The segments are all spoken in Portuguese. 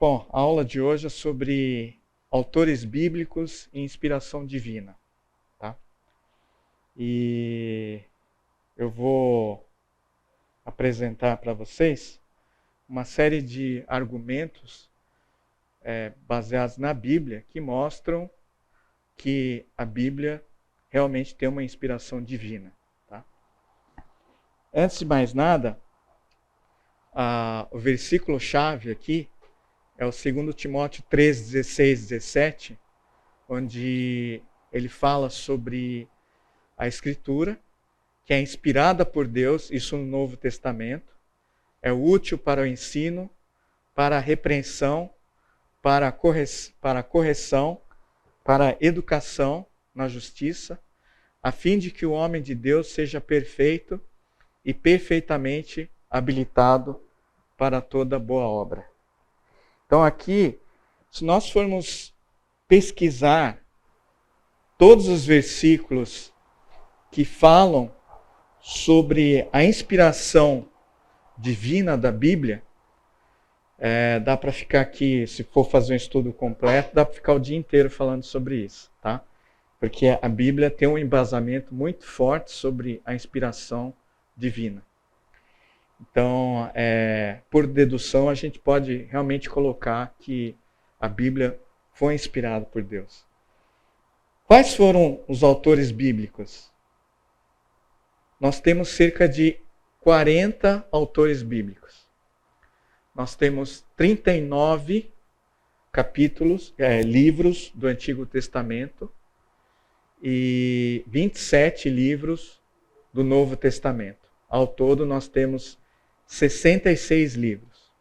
Bom, a aula de hoje é sobre autores bíblicos e inspiração divina, tá? E eu vou apresentar para vocês uma série de argumentos baseados na Bíblia que mostram que a Bíblia realmente tem uma inspiração divina, tá? Antes de mais nada, o versículo-chave aqui é o 2 Timóteo 3, 16, 17, onde ele fala sobre a Escritura, que é inspirada por Deus, isso no Novo Testamento, é útil para o ensino, para a repreensão, para a correção, para a educação na justiça, a fim de que o homem de Deus seja perfeito e perfeitamente habilitado para toda boa obra. Então aqui, se nós formos pesquisar todos os versículos que falam sobre a inspiração divina da Bíblia, dá para ficar aqui, se for fazer um estudo completo, dá para ficar o dia inteiro falando sobre isso, tá? Porque a Bíblia tem um embasamento muito forte sobre a inspiração divina. Então, por dedução, a gente pode realmente colocar que a Bíblia foi inspirada por Deus. Quais foram os autores bíblicos? Nós temos cerca de 40 autores bíblicos. Nós temos 39 livros do Antigo Testamento e 27 livros do Novo Testamento. Ao todo, nós temos 66 livros.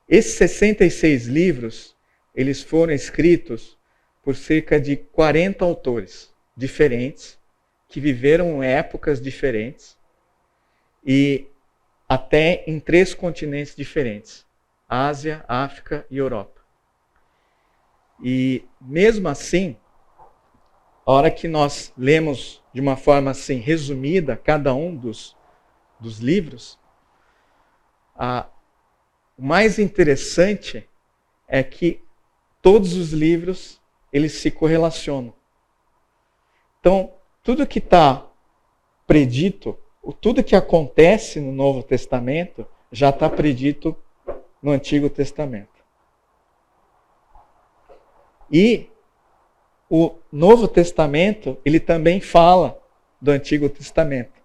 Esses 66 livros, eles foram escritos por cerca de 40 autores diferentes, que viveram em épocas diferentes e até em 3 continentes diferentes: Ásia, África e Europa. E mesmo assim, a hora que nós lemos de uma forma assim resumida cada um dos livros, o mais interessante é que todos os livros eles se correlacionam. Então, tudo que está predito, tudo que acontece no Novo Testamento já está predito no Antigo Testamento. E o Novo Testamento, ele também fala do Antigo Testamento,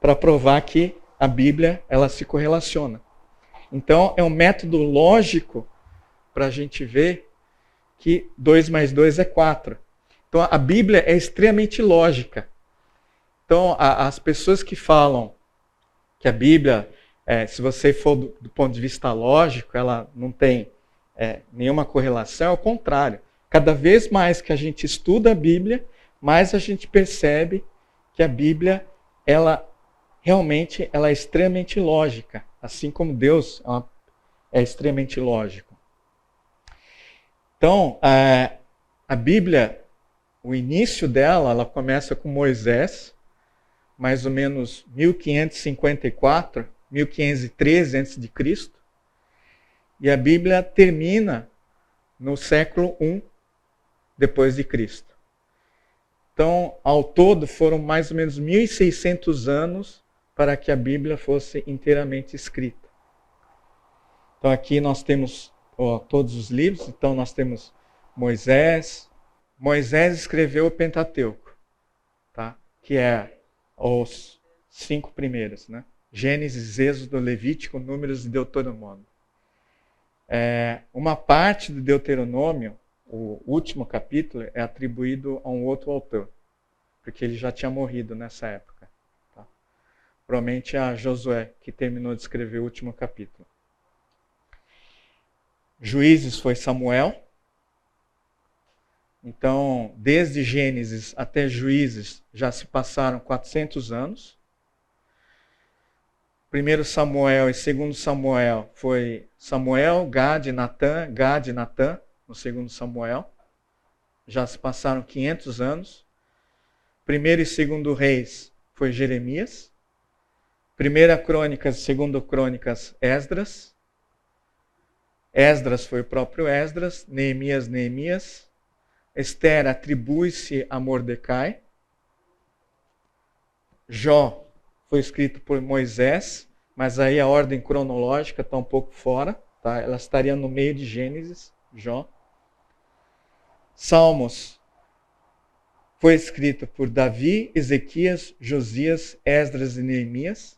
para provar que a Bíblia ela se correlaciona. Então, é um método lógico para a gente ver que 2 mais 2 é 4. Então, a Bíblia é extremamente lógica. Então, as pessoas que falam que a Bíblia, se você for do ponto de vista lógico, ela não tem nenhuma correlação, é o contrário. Cada vez mais que a gente estuda a Bíblia, mais a gente percebe que a Bíblia, ela realmente ela é extremamente lógica, assim como Deus é extremamente lógico. Então, a Bíblia, o início dela, ela começa com Moisés, mais ou menos 1554, 1513 a.C., e a Bíblia termina no século I depois de Cristo. Então, ao todo, foram mais ou menos 1.600 anos para que a Bíblia fosse inteiramente escrita. Então, aqui nós temos todos os livros. Então, nós temos Moisés. Moisés escreveu o Pentateuco, tá? Que é os 5 primeiros, né? Gênesis, Êxodo, Levítico, Números e Deuteronômio. Uma parte do Deuteronômio, o último capítulo, é atribuído a um outro autor, porque ele já tinha morrido nessa época. Tá? Provavelmente a Josué, que terminou de escrever o último capítulo. Juízes foi Samuel. Então, desde Gênesis até Juízes, já se passaram 400 anos. 1 Samuel e 2 Samuel foi Samuel, Gad, Natã, no 2 Samuel. Já se passaram 500 anos. 1 e 2 Reis foi Jeremias. 1 Crônicas e 2 Crônicas, Esdras. Esdras foi o próprio Esdras, Neemias. Esther atribui-se a Mordecai. Jó foi escrito por Moisés, mas aí a ordem cronológica está um pouco fora, tá? Ela estaria no meio de Gênesis, Jó. Salmos foi escrito por Davi, Ezequias, Josias, Esdras e Neemias.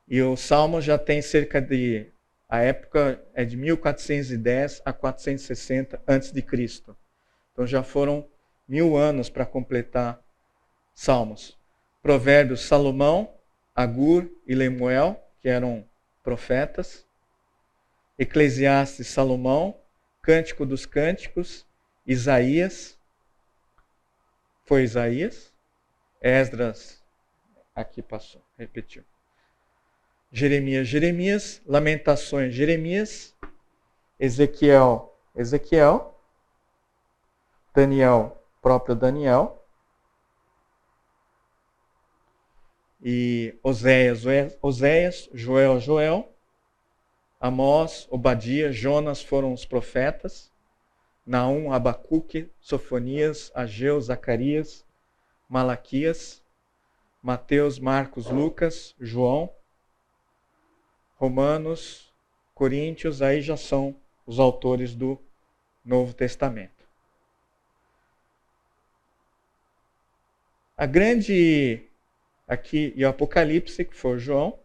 E o Salmos já tem cerca de... A época é de 1410 a 460 a.C. Então já foram 1000 anos para completar Salmos. Provérbios, Salomão, Agur e Lemuel, que eram profetas. Eclesiastes, Salomão. Cântico dos Cânticos, Isaías. Foi Isaías. Esdras, aqui passou, repetiu. Jeremias, Lamentações, Jeremias, Ezequiel, Daniel, próprio Daniel, e Oséias, Joel, Amós, Obadias, Jonas foram os profetas, Naum, Abacuque, Sofonias, Ageu, Zacarias, Malaquias, Mateus, Marcos, Lucas, João, Romanos, Coríntios, aí já são os autores do Novo Testamento. A grande, aqui, e o Apocalipse, que foi o João,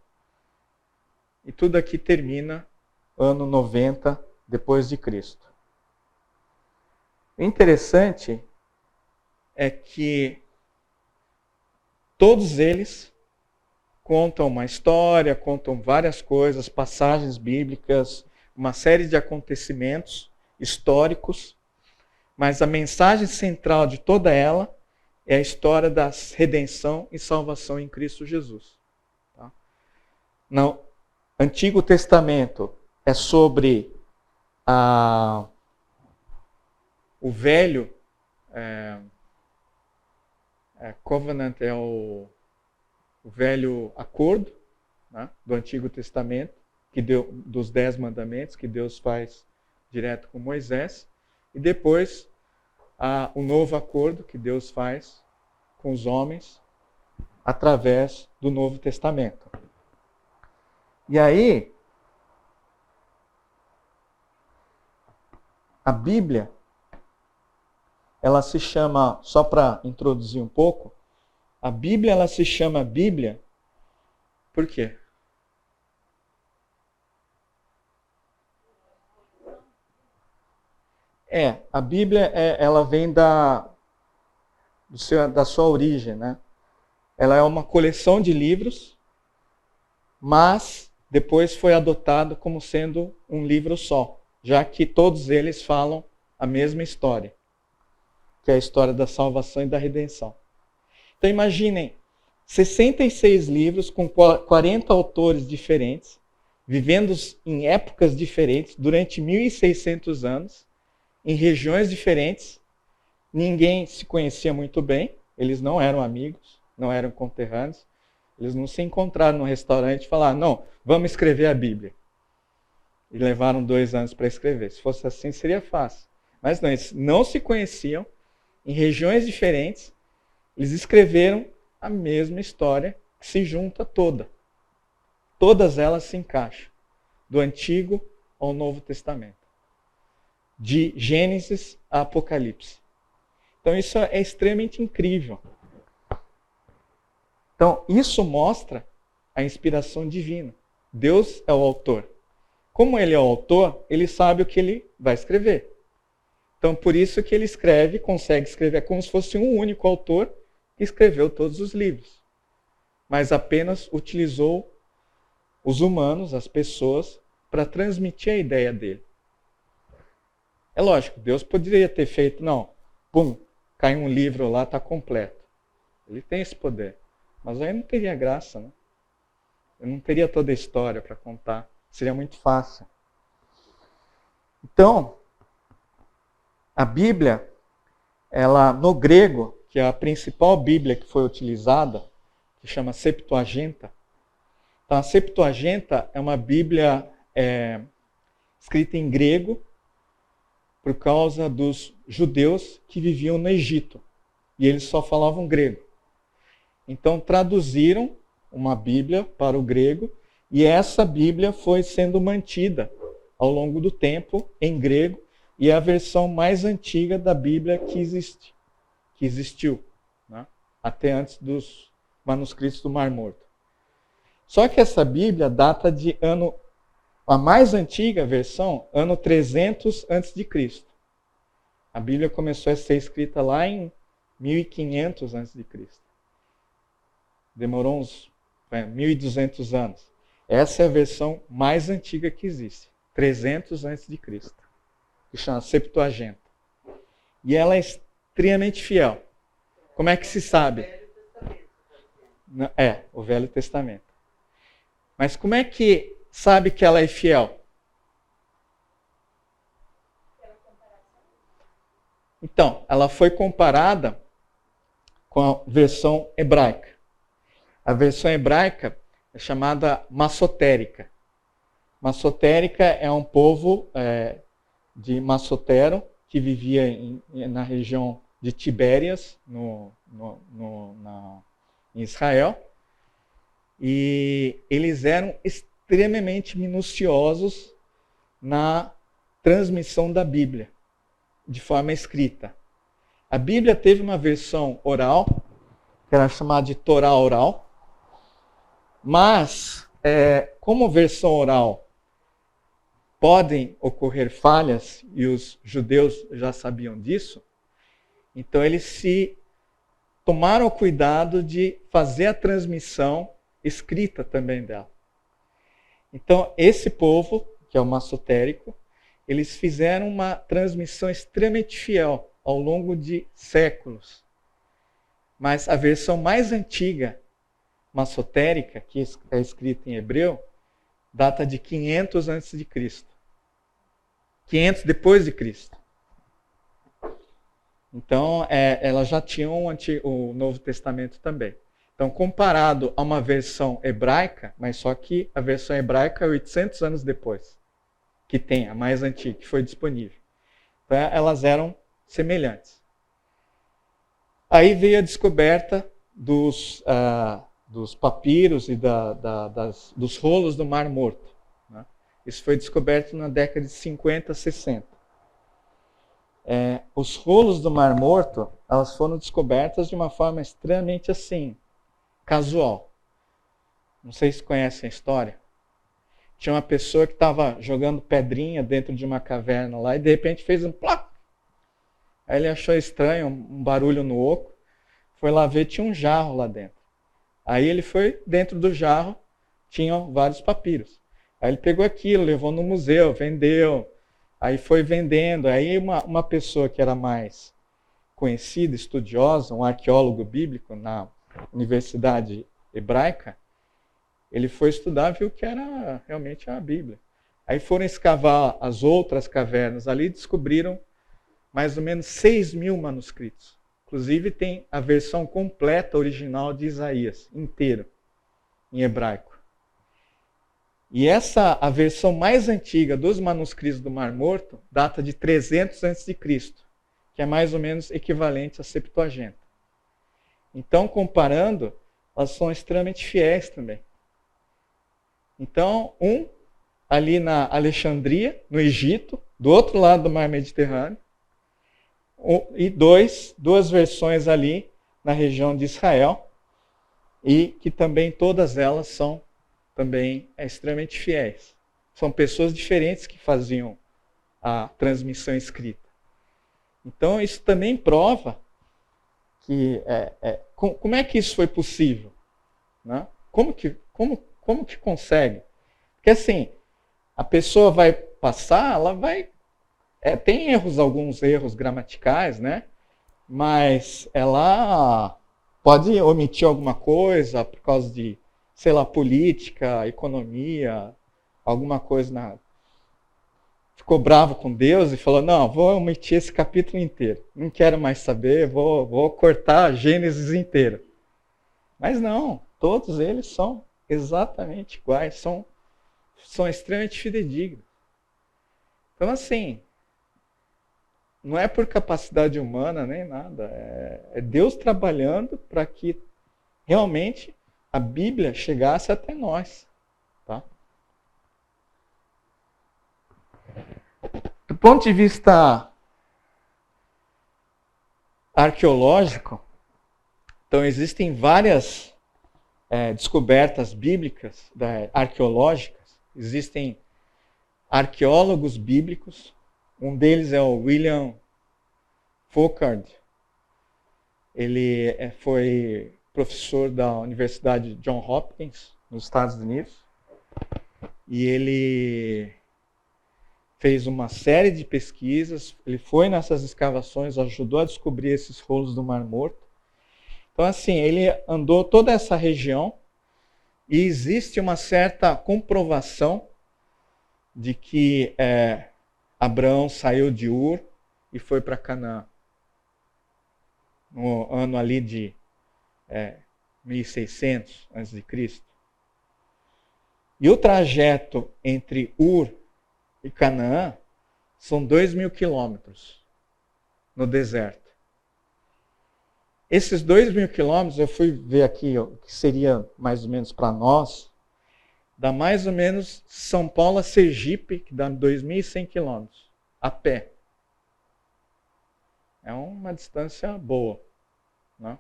e tudo aqui termina ano 90 depois de Cristo. O interessante é que todos eles contam uma história, contam várias coisas, passagens bíblicas, uma série de acontecimentos históricos, mas a mensagem central de toda ela é a história da redenção e salvação em Cristo Jesus. Tá? No Antigo Testamento é sobre o velho covenant, é o velho acordo, né, do Antigo Testamento, dos 10 mandamentos que Deus faz direto com Moisés, e depois o novo acordo que Deus faz com os homens através do Novo Testamento. E aí, a Bíblia, ela se chama, só para introduzir um pouco, a Bíblia, ela se chama Bíblia, por quê? A Bíblia, ela vem da sua origem, né? Ela é uma coleção de livros, mas depois foi adotado como sendo um livro só, já que todos eles falam a mesma história, que é a história da salvação e da redenção. Então imaginem, 66 livros com 40 autores diferentes, vivendo em épocas diferentes, durante 1.600 anos, em regiões diferentes. Ninguém se conhecia muito bem, eles não eram amigos, não eram conterrâneos. Eles não se encontraram no restaurante e falaram, não, vamos escrever a Bíblia. E levaram 2 anos para escrever. Se fosse assim, seria fácil. Mas não, eles não se conheciam, em regiões diferentes. Eles escreveram a mesma história, que se junta toda. Todas elas se encaixam, do Antigo ao Novo Testamento. De Gênesis a Apocalipse. Então isso é extremamente incrível. Então isso mostra a inspiração divina. Deus é o autor. Como ele é o autor, ele sabe o que ele vai escrever. Então por isso que ele escreve, consegue escrever como se fosse um único autor, que escreveu todos os livros, mas apenas utilizou os humanos, as pessoas, para transmitir a ideia dele. É lógico, Deus poderia ter feito, não, pum, cai um livro lá, está completo. Ele tem esse poder, mas aí não teria graça, né? Eu não teria toda a história para contar, seria muito fácil. Então, a Bíblia, ela no grego, que é a principal Bíblia que foi utilizada, que chama Septuaginta. Então, a Septuaginta é uma Bíblia escrita em grego, por causa dos judeus que viviam no Egito. E eles só falavam grego. Então traduziram uma Bíblia para o grego, e essa Bíblia foi sendo mantida ao longo do tempo em grego, e é a versão mais antiga da Bíblia que existiu, né? Até antes dos manuscritos do Mar Morto. Só que essa Bíblia data de a mais antiga versão, ano 300 a.C. A Bíblia começou a ser escrita lá em 1500 a.C. Demorou uns 1.200 anos. Essa é a versão mais antiga que existe, 300 a.C., que chama Septuaginta. E ela é extremamente fiel. Como é que se sabe? O Velho Testamento. Mas como é que sabe que ela é fiel? Então, ela foi comparada com a versão hebraica. A versão hebraica é chamada massotérica. Massotérica é um povo de Massotero, que vivia na região de Tibérias, em Israel. E eles eram extremamente minuciosos na transmissão da Bíblia, de forma escrita. A Bíblia teve uma versão oral, que era chamada de Torá oral, mas, como versão oral podem ocorrer falhas, e os judeus já sabiam disso, então eles se tomaram o cuidado de fazer a transmissão escrita também dela. Então, esse povo, que é o massotérico, eles fizeram uma transmissão extremamente fiel ao longo de séculos. Mas a versão mais antiga, massotérica, que é escrita em hebreu, data de 500 a.C. 500 depois de Cristo. Então, ela já tinha o Novo Testamento também. Então, comparado a uma versão hebraica, mas só que a versão hebraica é 800 anos depois, que tem a mais antiga, que foi disponível. Então, elas eram semelhantes. Aí veio a descoberta dos papiros e dos rolos do Mar Morto, né? Isso foi descoberto na década de 50, 60. Os rolos do Mar Morto, elas foram descobertas de uma forma extremamente assim, casual. Não sei se conhecem a história. Tinha uma pessoa que estava jogando pedrinha dentro de uma caverna lá e de repente fez um plá. Aí ele achou estranho, um barulho no oco. Foi lá ver, tinha um jarro lá dentro. Aí ele foi dentro do jarro, tinham vários papiros. Aí ele pegou aquilo, levou no museu, vendeu. Aí foi vendendo. Aí uma pessoa que era mais conhecida, estudiosa, um arqueólogo bíblico na Universidade Hebraica, ele foi estudar e viu que era realmente a Bíblia. Aí foram escavar as outras cavernas ali e descobriram mais ou menos 6.000 manuscritos. Inclusive tem a versão completa original de Isaías, inteiro, em hebraico. E a versão mais antiga dos manuscritos do Mar Morto data de 300 a.C., que é mais ou menos equivalente à Septuaginta. Então, comparando, elas são extremamente fiéis também. Então, ali na Alexandria, no Egito, do outro lado do Mar Mediterrâneo, e duas versões ali na região de Israel, e que também todas elas são também extremamente fiéis. São pessoas diferentes que faziam a transmissão escrita. Então, isso também prova que como é que isso foi possível? Né? Como que consegue? Porque assim, a pessoa vai passar, ela vai... tem alguns erros gramaticais, né? Mas ela pode omitir alguma coisa por causa de, sei lá, política, economia, alguma coisa ficou bravo com Deus e falou, não, vou omitir esse capítulo inteiro. Não quero mais saber, vou cortar Gênesis inteiro. Mas não, todos eles são exatamente iguais, são extremamente fidedignos. Então, assim, não é por capacidade humana nem nada, é Deus trabalhando para que realmente a Bíblia chegasse até nós. Tá? Do ponto de vista arqueológico, então existem várias descobertas bíblicas, arqueológicas, existem arqueólogos bíblicos, um deles é o William Foucault, ele foi professor da Universidade Johns Hopkins, nos Estados Unidos, e ele fez uma série de pesquisas, ele foi nessas escavações, ajudou a descobrir esses rolos do Mar Morto. Então, assim, ele andou toda essa região e existe uma certa comprovação de que Abraão saiu de Ur e foi para Canaã. No ano ali de 1600 a.C. E o trajeto entre Ur e Canaã são 2.000 quilômetros no deserto. Esses 2.000 quilômetros, eu fui ver aqui o que seria mais ou menos para nós, dá mais ou menos São Paulo a Sergipe, que dá 2.100 quilômetros, a pé. É uma distância boa. Né?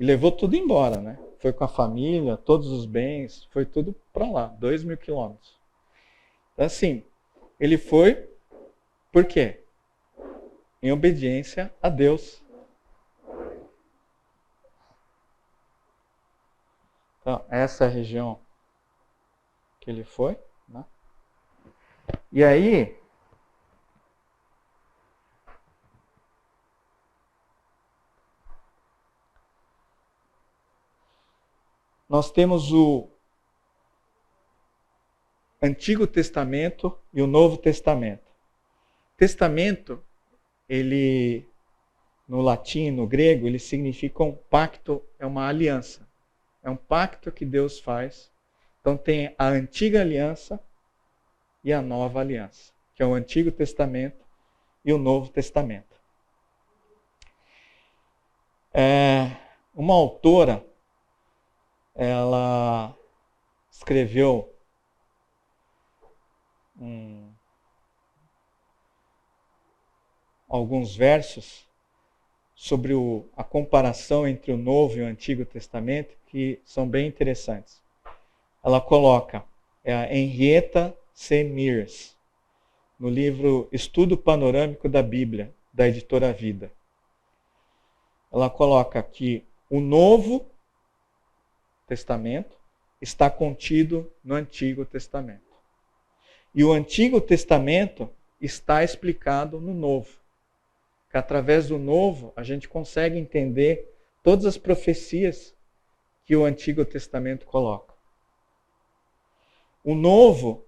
E levou tudo embora, né? Foi com a família, todos os bens, foi tudo para lá, 2.000 quilômetros. Então, assim, ele foi, por quê? Em obediência a Deus. Então, essa é a região que ele foi. Né? E aí, nós temos o Antigo Testamento e o Novo Testamento. Testamento, ele, no latim, no grego, ele significa um pacto, é uma aliança. É um pacto que Deus faz. Então tem a antiga aliança e a nova aliança, que é o Antigo Testamento e o Novo Testamento. Uma autora, ela escreveu alguns versos sobre a comparação entre o Novo e o Antigo Testamento, que são bem interessantes. Ela coloca, é a Henrietta C. Mears, no livro Estudo Panorâmico da Bíblia, da editora Vida. Ela coloca que o Novo Testamento está contido no Antigo Testamento. E o Antigo Testamento está explicado no Novo. Que através do Novo a gente consegue entender todas as profecias que o Antigo Testamento coloca. O Novo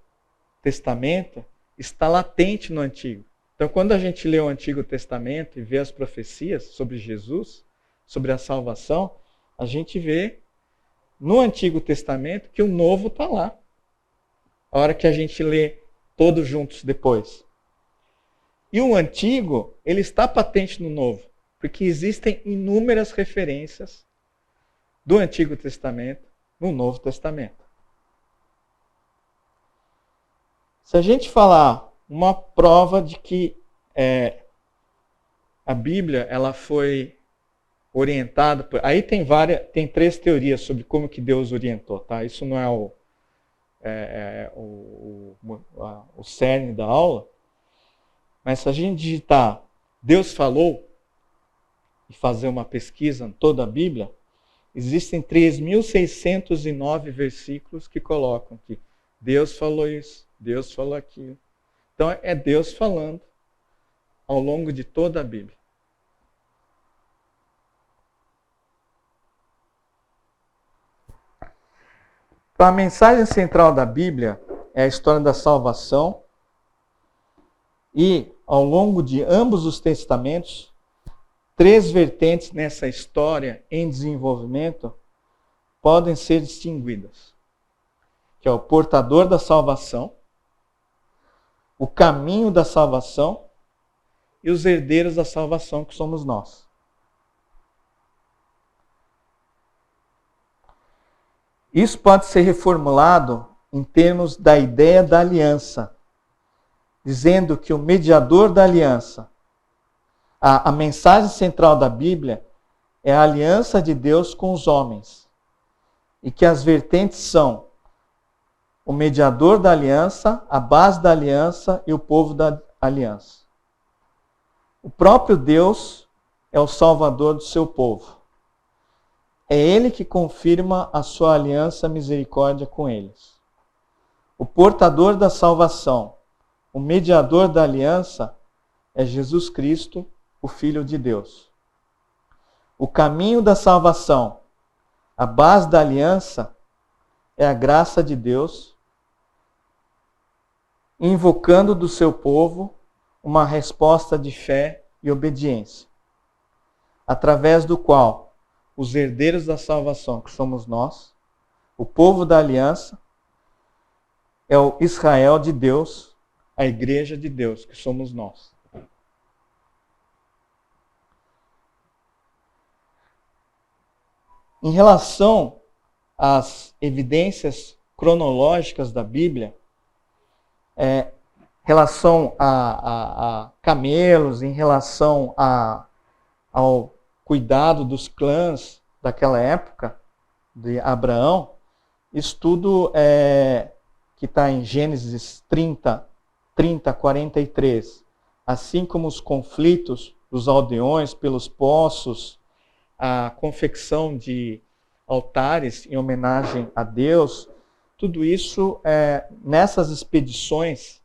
Testamento está latente no Antigo. Então, quando a gente lê o Antigo Testamento e vê as profecias sobre Jesus, sobre a salvação, a gente vê no Antigo Testamento que o Novo está lá. A hora que a gente lê todos juntos depois. E o Antigo, ele está patente no Novo, porque existem inúmeras referências do Antigo Testamento no Novo Testamento. Se a gente falar uma prova de que a Bíblia ela foi orientada por... Aí tem 3 teorias sobre como que Deus orientou, tá? Isso não é o cerne da aula. Mas se a gente digitar Deus falou e fazer uma pesquisa em toda a Bíblia, existem 3.609 versículos que colocam que Deus falou isso, Deus falou aquilo. Então é Deus falando ao longo de toda a Bíblia. Então a mensagem central da Bíblia é a história da salvação. E, ao longo de ambos os testamentos, 3 vertentes nessa história em desenvolvimento podem ser distinguidas. Que é o portador da salvação, o caminho da salvação e os herdeiros da salvação, que somos nós. Isso pode ser reformulado em termos da ideia da aliança, dizendo que o mediador da aliança, a mensagem central da Bíblia é a aliança de Deus com os homens, e que as vertentes são o mediador da aliança, a base da aliança e o povo da aliança. O próprio Deus é o salvador do seu povo. É Ele que confirma a sua aliança misericórdia com eles. O portador da salvação, o mediador da aliança, é Jesus Cristo, o Filho de Deus. O caminho da salvação, a base da aliança, é a graça de Deus, invocando do seu povo uma resposta de fé e obediência, através do qual os herdeiros da salvação, que somos nós, o povo da aliança, é o Israel de Deus, a igreja de Deus, que somos nós. Em relação às evidências cronológicas da Bíblia, em relação a camelos, em relação ao cuidado dos clãs daquela época, de Abraão, isso tudo que está em Gênesis 30, 43, assim como os conflitos dos aldeões pelos poços, a confecção de altares em homenagem a Deus, tudo isso nessas expedições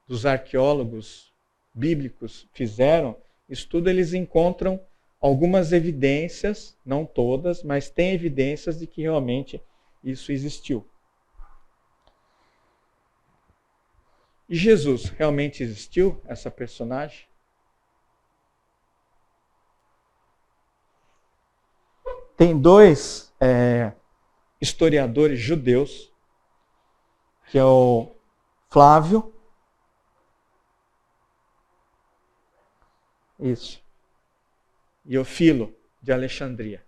dos arqueólogos bíblicos fizeram, isso tudo eles encontram algumas evidências, não todas, mas tem evidências de que realmente isso existiu. E Jesus realmente existiu, essa personagem? Tem dois historiadores judeus, que é o Flávio, e o Filo, de Alexandria.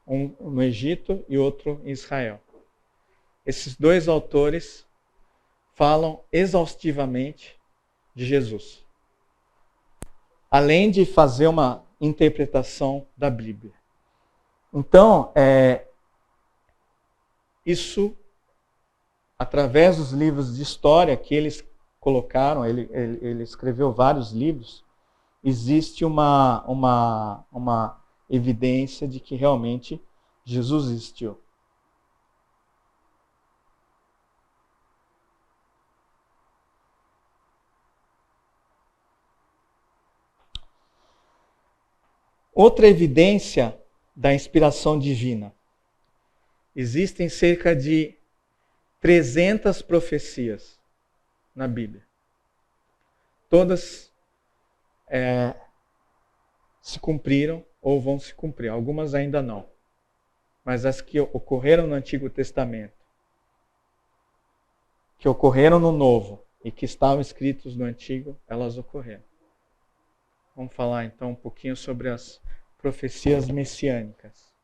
Um no Egito e outro em Israel. Esses dois autores falam exaustivamente de Jesus, além de fazer uma interpretação da Bíblia. Então, isso, através dos livros de história que eles colocaram, ele escreveu vários livros, existe uma evidência de que realmente Jesus existiu. Outra evidência da inspiração divina. Existem cerca de 300 profecias na Bíblia. Todas se cumpriram ou vão se cumprir. Algumas ainda não. Mas as que ocorreram no Antigo Testamento, que ocorreram no Novo e que estavam escritos no Antigo, elas ocorreram. Vamos falar então um pouquinho sobre as profecias messiânicas.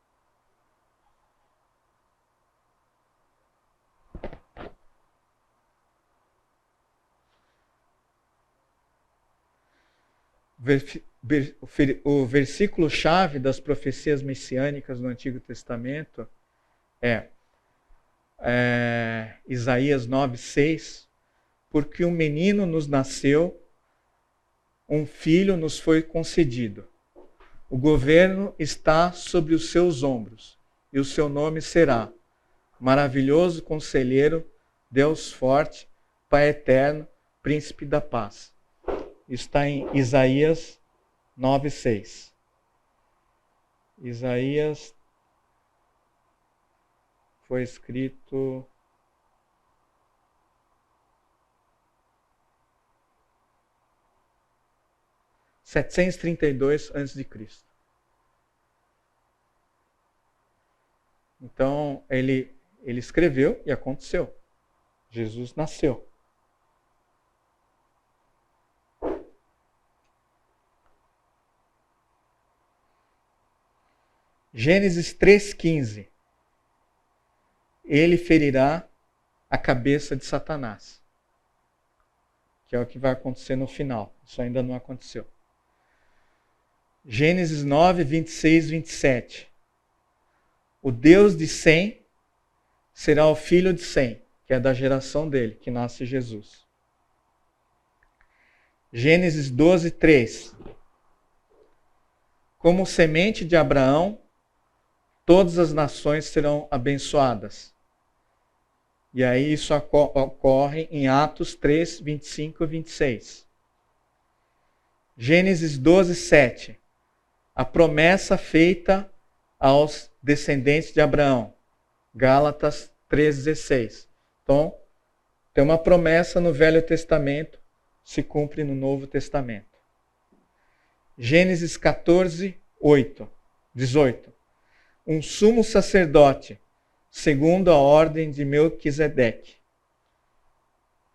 O versículo-chave das profecias messiânicas no Antigo Testamento é Isaías 9:6, porque um menino nos nasceu, um filho nos foi concedido. O governo está sobre os seus ombros, e o seu nome será Maravilhoso Conselheiro, Deus Forte, Pai Eterno, Príncipe da Paz. Está em Isaías 9:6. Isaías foi escrito em 732 a.C. Então, ele escreveu e aconteceu. Jesus nasceu. Gênesis 3,15. Ele ferirá a cabeça de Satanás. Que é o que vai acontecer no final. Isso ainda não aconteceu. Gênesis 9, 26, 27. O Deus de Sem será o filho de Sem, que é da geração dele, que nasce Jesus. Gênesis 12, 3. Como semente de Abraão, todas as nações serão abençoadas. E aí isso ocorre em Atos 3, 25 e 26. Gênesis 12, 7. A promessa feita aos descendentes de Abraão. Gálatas 3,16. Então, tem uma promessa no Velho Testamento, se cumpre no Novo Testamento. Gênesis 14, 18. Um sumo sacerdote, segundo a ordem de Melquisedeque.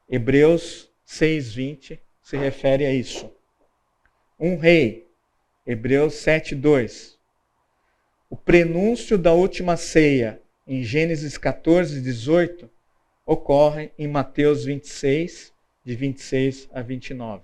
Hebreus 6,20 se refere a isso. Um rei, Hebreus 7,2. O prenúncio da última ceia, em Gênesis 14, 18, ocorre em Mateus 26, de 26 a 29.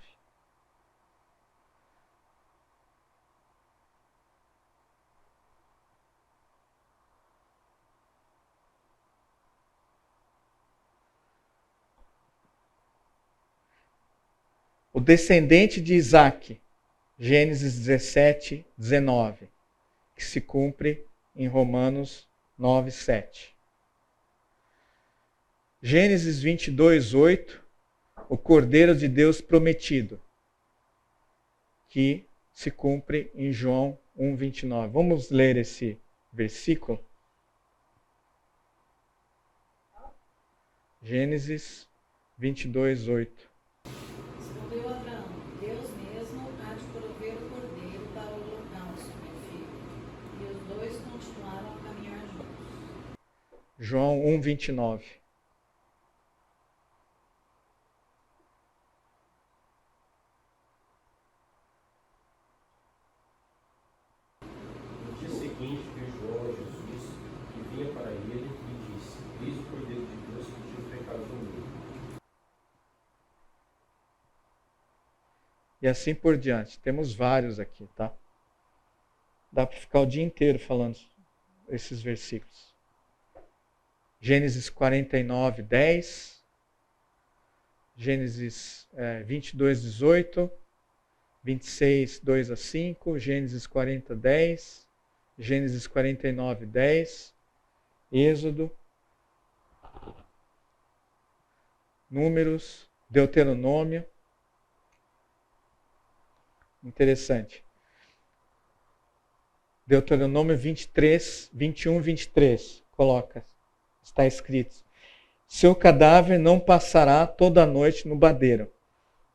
O descendente de Isaac, Gênesis 17, 19, que se cumpre em Romanos 9, 7. Gênesis 22, 8, o Cordeiro de Deus prometido, que se cumpre em João 1, 29. Vamos ler esse versículo? Gênesis 22, 8. Respondeu Abraão: Deus mesmo há de prover o cordeiro para o holocausto, meu filho. E os dois continuaram a caminhar juntos. João 1, 29. No dia seguinte, viu João a Jesus, que vinha para ele, e disse: Eis o Cordeiro de Deus que tira o pecado do mundo. E assim por diante. Temos vários aqui, tá? Dá para ficar o dia inteiro falando esses versículos. Gênesis 49, 10. Gênesis 22, 18. 26, 2 a 5. Gênesis 40, 10. Gênesis 49, 10. Êxodo. Números. Deuteronômio. Interessante. Deuteronômio 23, 21, 23. Coloca. Está escrito: seu cadáver não passará toda a noite no badeiro,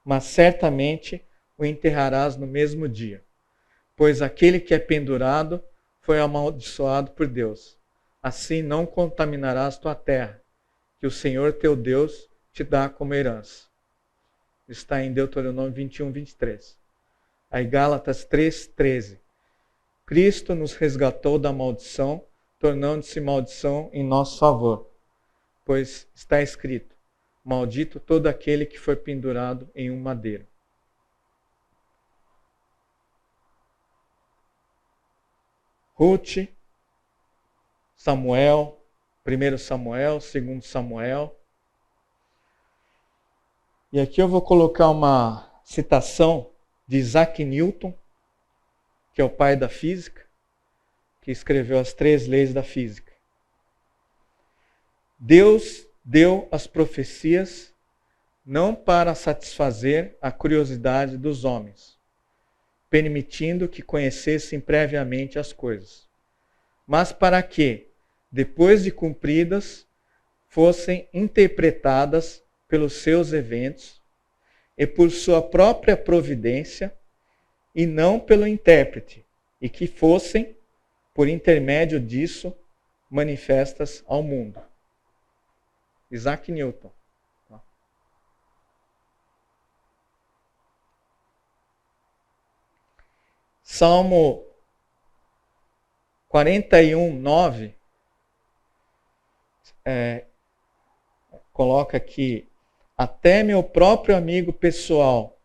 mas certamente o enterrarás no mesmo dia. Pois aquele que é pendurado foi amaldiçoado por Deus. Assim não contaminarás tua terra, que o Senhor teu Deus te dá como herança. Está em Deuteronômio 21, 23. Aí Gálatas 3, 13. Cristo nos resgatou da maldição, tornando-se maldição em nosso favor. Pois está escrito: maldito todo aquele que foi pendurado em um madeiro. Ruth, Samuel, 1 Samuel, 2 Samuel. E aqui eu vou colocar uma citação de Isaac Newton, que é o pai da física, que escreveu as 3 leis da física. Deus deu as profecias não para satisfazer a curiosidade dos homens, permitindo que conhecessem previamente as coisas, mas para que, depois de cumpridas, fossem interpretadas pelos seus eventos e por sua própria providência, e não pelo intérprete, e que fossem, por intermédio disso, manifestas ao mundo. Isaac Newton. Salmo 41:9 coloca que até meu próprio amigo pessoal,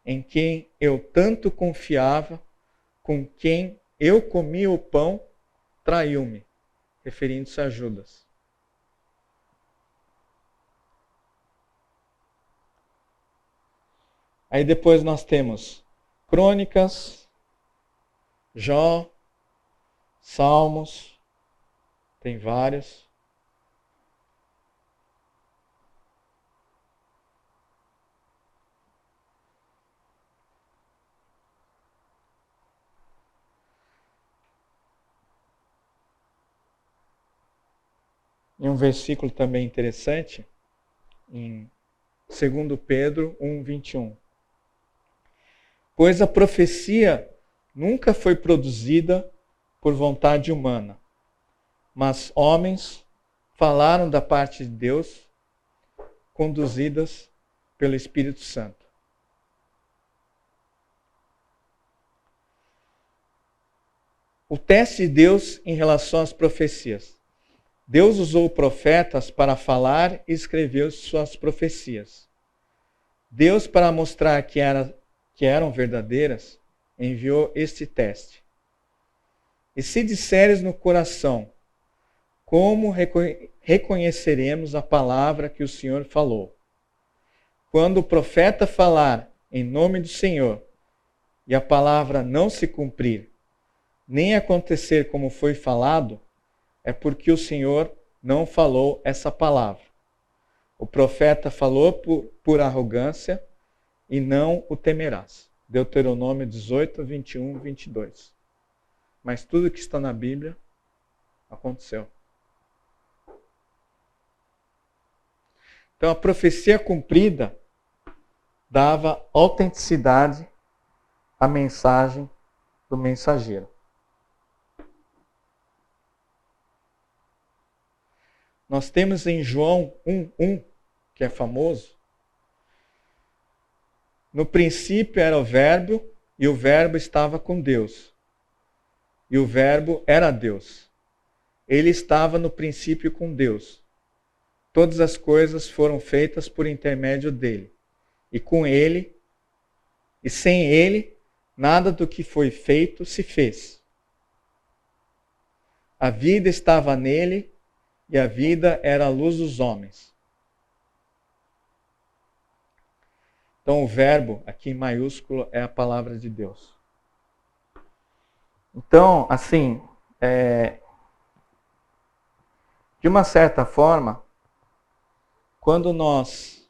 em quem eu tanto confiava, com quem eu comia o pão, traiu-me, referindo-se a Judas. Aí depois nós temos Crônicas, Jó, Salmos, tem vários. E um versículo também interessante, em 2 Pedro 1:21. Pois a profecia nunca foi produzida por vontade humana, mas homens falaram da parte de Deus, conduzidas pelo Espírito Santo. O teste de Deus em relação às profecias. Deus usou profetas para falar e escrever suas profecias. Deus, para mostrar que eram verdadeiras, enviou este teste. E se disseres no coração, como reconheceremos a palavra que o Senhor falou? Quando o profeta falar em nome do Senhor, e a palavra não se cumprir, nem acontecer como foi falado, é porque o Senhor não falou essa palavra. O profeta falou por arrogância e não o temerás. Deuteronômio 18, 21, 22. Mas tudo que está na Bíblia aconteceu. Então a profecia cumprida dava autenticidade à mensagem do mensageiro. Nós temos em João 1:1, que é famoso. No princípio era o Verbo, e o Verbo estava com Deus. E o Verbo era Deus. Ele estava no princípio com Deus. Todas as coisas foram feitas por intermédio dele. E com ele, e sem ele, nada do que foi feito se fez. A vida estava nele, e a vida era a luz dos homens. Então o verbo, aqui em maiúsculo, é a palavra de Deus. Então, assim, de uma certa forma, quando nós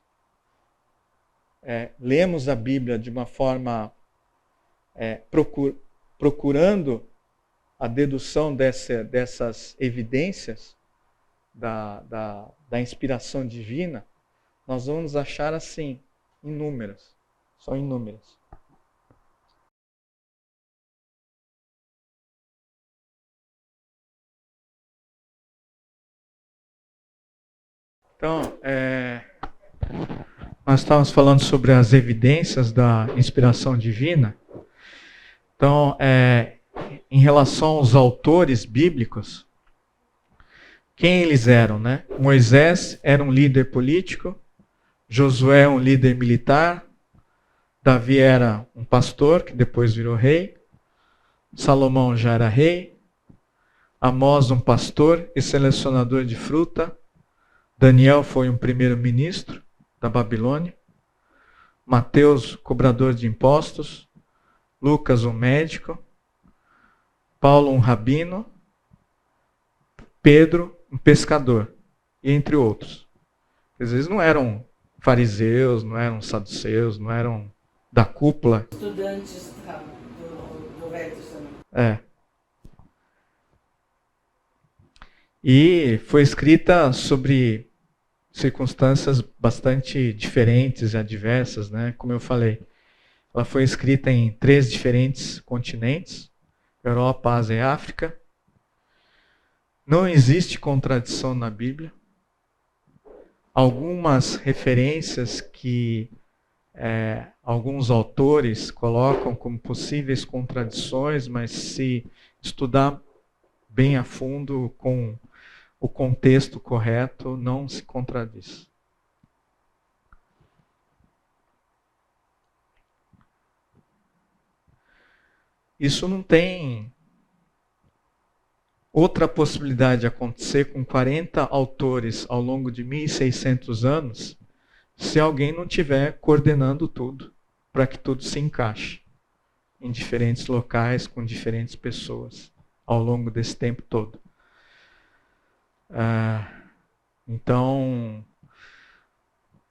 lemos a Bíblia de uma forma procurando a dedução dessas evidências da inspiração divina, nós vamos achar assim, inúmeras. São inúmeras. Então, nós estávamos falando sobre as evidências da inspiração divina. Então, em relação aos autores bíblicos, quem eles eram, né? Moisés era um líder político, Josué um líder militar, Davi era um pastor, que depois virou rei, Salomão já era rei, Amós um pastor e selecionador de fruta, Daniel foi um primeiro-ministro da Babilônia, Mateus, cobrador de impostos, Lucas, um médico, Paulo, um rabino, Pedro, um pescador, e entre outros. Às vezes não eram fariseus, não eram saduceus, não eram da cúpula. Estudantes do Velho Testamento. E foi escrita sobre circunstâncias bastante diferentes e adversas, né? Como eu falei, ela foi escrita em 3 diferentes continentes, Europa, Ásia e África. Não existe contradição na Bíblia. Algumas referências que alguns autores colocam como possíveis contradições, mas se estudar bem a fundo, com o contexto correto, não se contradiz. Isso não tem outra possibilidade de acontecer com 40 autores ao longo de 1.600 anos, se alguém não estiver coordenando tudo, para que tudo se encaixe em diferentes locais, com diferentes pessoas, ao longo desse tempo todo. Então,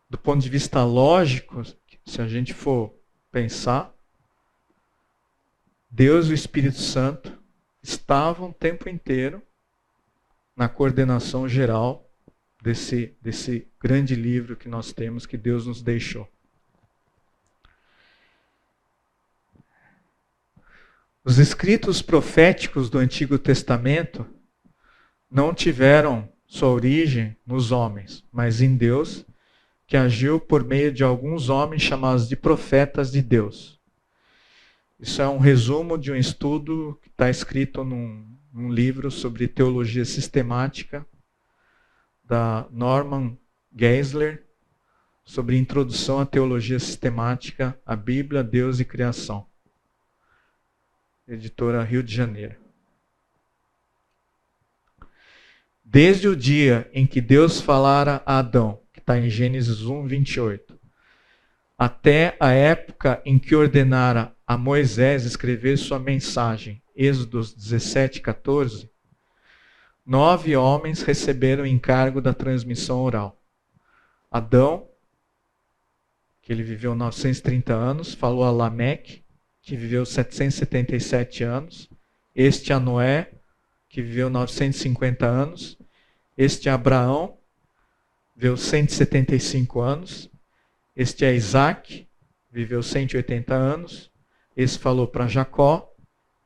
do ponto de vista lógico, se a gente for pensar, Deus e o Espírito Santo estavam o tempo inteiro na coordenação geral desse grande livro que nós temos, que Deus nos deixou. Os escritos proféticos do Antigo Testamento não tiveram sua origem nos homens, mas em Deus, que agiu por meio de alguns homens chamados de profetas de Deus. Isso é um resumo de um estudo que está escrito num livro sobre teologia sistemática, da Norman Geisler, sobre introdução à teologia sistemática, a Bíblia, Deus e Criação. Editora Rio de Janeiro. Desde o dia em que Deus falara a Adão, que está em Gênesis 1, 28, até a época em que ordenara a Moisés escrever sua mensagem, Êxodo 17, 14, 9 homens receberam o encargo da transmissão oral. Adão, que ele viveu 930 anos, falou a Lameque, que viveu 777 anos, este a Noé, que viveu 950 anos, este a Abraão, viveu 175 anos, este a Isaac, viveu 180 anos, esse falou para Jacó,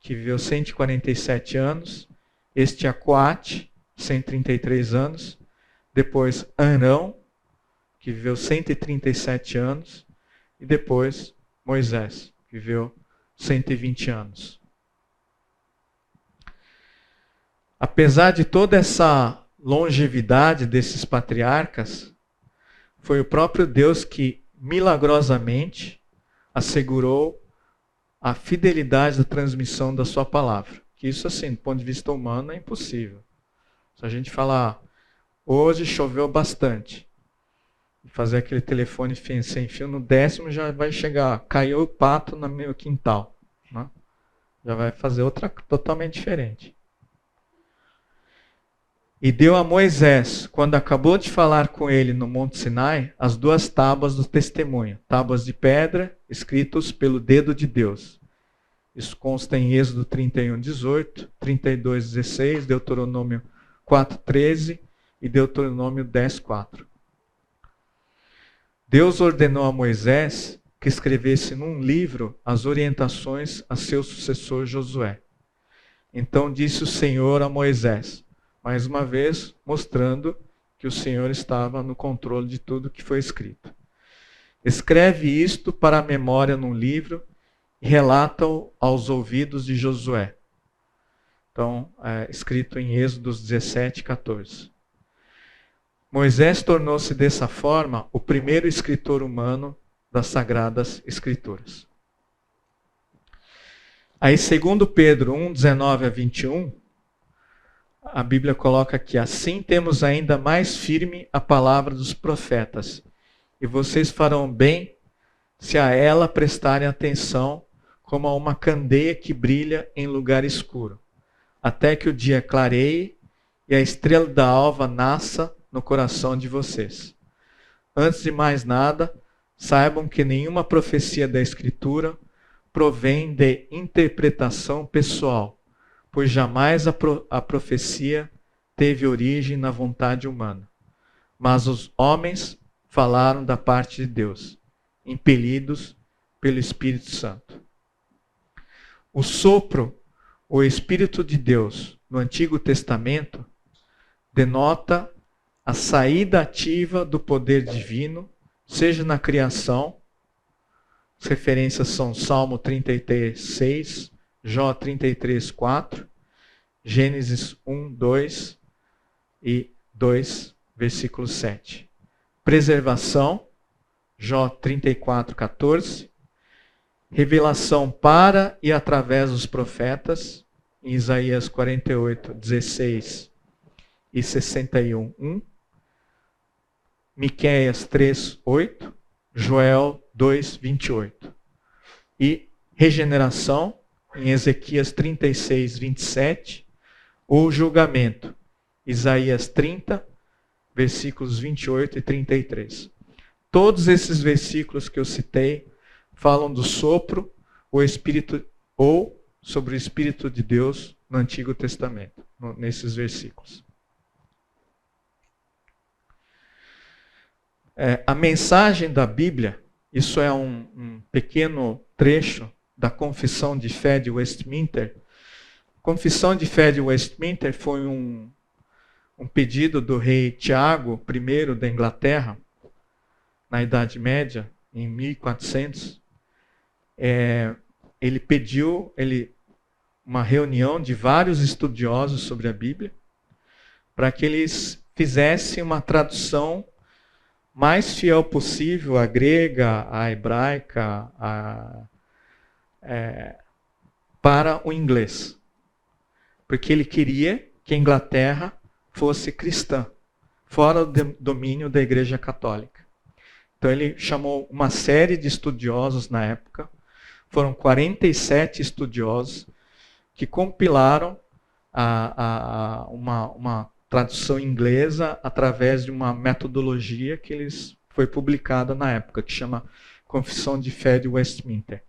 que viveu 147 anos, este a Coate, 133 anos, depois Arão, que viveu 137 anos, e depois Moisés, que viveu 120 anos. Apesar de toda essa longevidade desses patriarcas, foi o próprio Deus que milagrosamente assegurou a fidelidade da transmissão da sua palavra. Que isso, assim, do ponto de vista humano, é impossível. Se a gente falar, hoje choveu bastante, e fazer aquele telefone sem fio, no 10º já vai chegar, caiu o pato no meu quintal. Né? Já vai fazer outra totalmente diferente. E deu a Moisés, quando acabou de falar com ele no Monte Sinai, as 2 tábuas do testemunho, tábuas de pedra, escritos pelo dedo de Deus. Isso consta em Êxodo 31, 18, 32, 16, Deuteronômio 4, 13 e Deuteronômio 10, 4. Deus ordenou a Moisés que escrevesse num livro as orientações a seu sucessor Josué. Então disse o Senhor a Moisés, mais uma vez mostrando que o Senhor estava no controle de tudo que foi escrito. Escreve isto para a memória num livro e relata-o aos ouvidos de Josué. Então, escrito em Êxodo 17, 14. Moisés tornou-se dessa forma o primeiro escritor humano das Sagradas Escrituras. Aí, segundo Pedro 1, 19 a 21, a Bíblia coloca aqui, assim temos ainda mais firme a palavra dos profetas, e vocês farão bem se a ela prestarem atenção como a uma candeia que brilha em lugar escuro, até que o dia clareie e a estrela da alva nasça no coração de vocês. Antes de mais nada, saibam que nenhuma profecia da Escritura provém de interpretação pessoal, pois jamais a profecia teve origem na vontade humana. Mas os homens falaram da parte de Deus, impelidos pelo Espírito Santo. O sopro, o Espírito de Deus, no Antigo Testamento, denota a saída ativa do poder divino, seja na criação, as referências são Salmo 33, 6, Jó 33, 4, Gênesis 1, 2 e 2, versículo 7. Preservação, Jó 34, 14. Revelação para e através dos profetas, em Isaías 48, 16 e 61, 1. Miqueias 3, 8. Joel 2, 28. E regeneração, em Ezequias 36, 27. O julgamento, Isaías 30, versículos 28 e 33. Todos esses versículos que eu citei falam do sopro, o Espírito, ou sobre o Espírito de Deus no Antigo Testamento, nesses versículos. A mensagem da Bíblia, isso é um pequeno trecho da Confissão de Fé de Westminster. A Confissão de Fé de Westminster foi um pedido do rei Tiago I da Inglaterra, na Idade Média, em 1400. Ele pediu uma reunião de vários estudiosos sobre a Bíblia, para que eles fizessem uma tradução mais fiel possível à grega, à hebraica, para o inglês. Porque ele queria que a Inglaterra fosse cristã, fora do domínio da Igreja Católica. Então ele chamou uma série de estudiosos na época, foram 47 estudiosos que compilaram uma tradução inglesa através de uma metodologia que foi publicada na época, que chama Confissão de Fé de Westminster.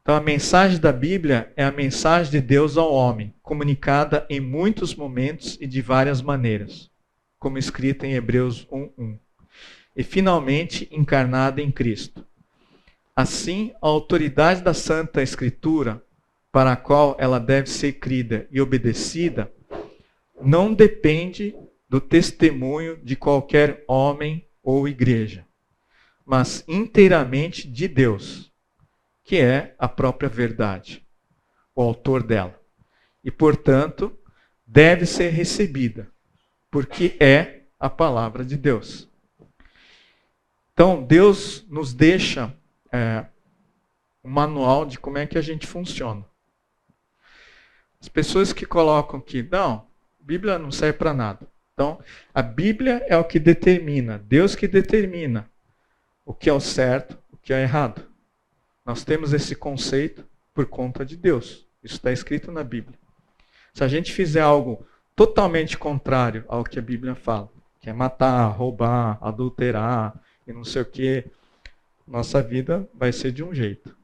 Então a mensagem da Bíblia é a mensagem de Deus ao homem, comunicada em muitos momentos e de várias maneiras, como escrita em Hebreus 1:1. E finalmente encarnada em Cristo. Assim, a autoridade da Santa Escritura, para a qual ela deve ser crida e obedecida, não depende do testemunho de qualquer homem ou igreja, mas inteiramente de Deus, que é a própria verdade, o autor dela. E, portanto, deve ser recebida, porque é a palavra de Deus. Então, Deus nos deixa um manual de como é que a gente funciona. As pessoas que colocam que, não, Bíblia não serve para nada. Então, a Bíblia é o que determina, Deus que determina o que é o certo, o que é errado. Nós temos esse conceito por conta de Deus. Isso está escrito na Bíblia. Se a gente fizer algo totalmente contrário ao que a Bíblia fala, que é matar, roubar, adulterar e não sei o quê, nossa vida vai ser de um jeito.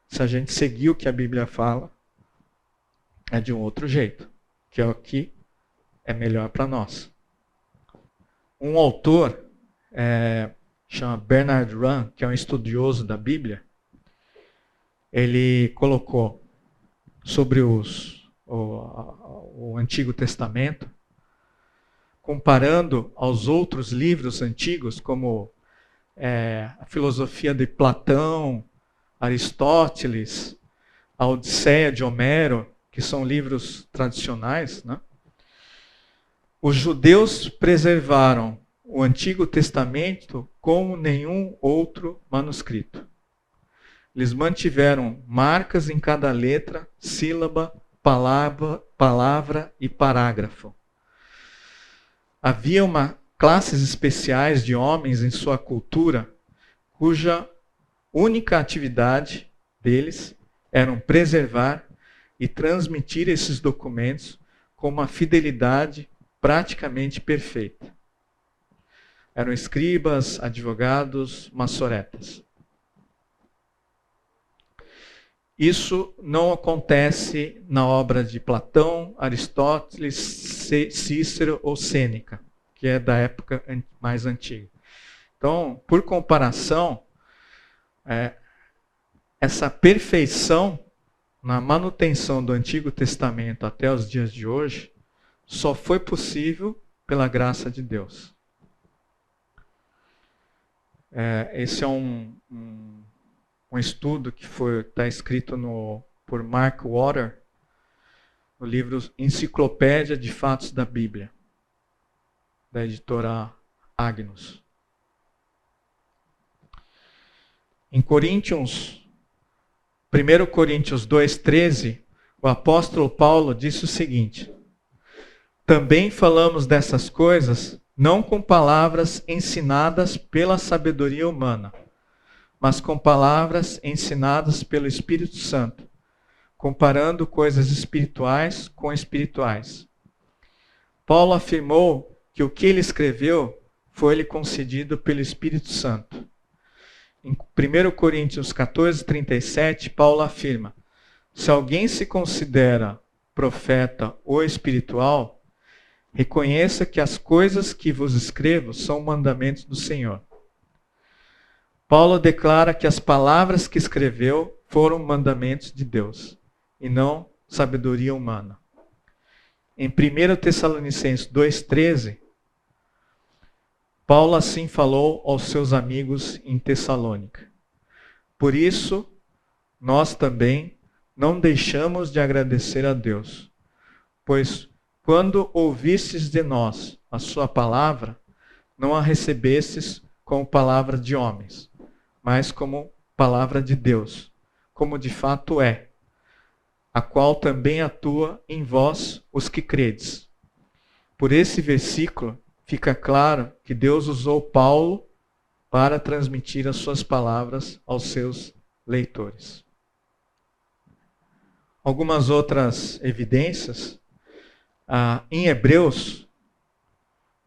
Se a gente seguir o que a Bíblia fala, é de um outro jeito, que é o que é melhor para nós. Um autor, chama Bernard Run, que é um estudioso da Bíblia, ele colocou sobre o Antigo Testamento, comparando aos outros livros antigos, como a filosofia de Platão, Aristóteles, a Odisseia de Homero, que são livros tradicionais, né? Os judeus preservaram o Antigo Testamento como nenhum outro manuscrito. Eles mantiveram marcas em cada letra, sílaba, palavra e parágrafo. Havia classes especiais de homens em sua cultura, cuja única atividade deles era preservar e transmitir esses documentos com uma fidelidade praticamente perfeita. Eram escribas, advogados, maçoretas. Isso não acontece na obra de Platão, Aristóteles, Cícero ou Sêneca, que é da época mais antiga. Então, por comparação, essa perfeição na manutenção do Antigo Testamento até os dias de hoje só foi possível pela graça de Deus. Esse é um estudo que está escrito por Mark Water, no livro Enciclopédia de Fatos da Bíblia, da editora Agnus. Em Coríntios, 1 Coríntios 2,13, o apóstolo Paulo disse o seguinte: também falamos dessas coisas não com palavras ensinadas pela sabedoria humana, mas com palavras ensinadas pelo Espírito Santo, comparando coisas espirituais com espirituais. Paulo afirmou que o que ele escreveu foi-lhe concedido pelo Espírito Santo. Em 1 Coríntios 14:37, Paulo afirma: se alguém se considera profeta ou espiritual, reconheça que as coisas que vos escrevo são mandamentos do Senhor. Paulo declara que as palavras que escreveu foram mandamentos de Deus e não sabedoria humana. Em 1 Tessalonicenses 2,13, Paulo assim falou aos seus amigos em Tessalônica: por isso, nós também não deixamos de agradecer a Deus, pois quando ouvistes de nós a sua palavra, não a recebestes como palavra de homens, mas como palavra de Deus, como de fato é, a qual também atua em vós os que credes. Por esse versículo fica claro que Deus usou Paulo para transmitir as suas palavras aos seus leitores. Algumas outras evidências. Em Hebreus,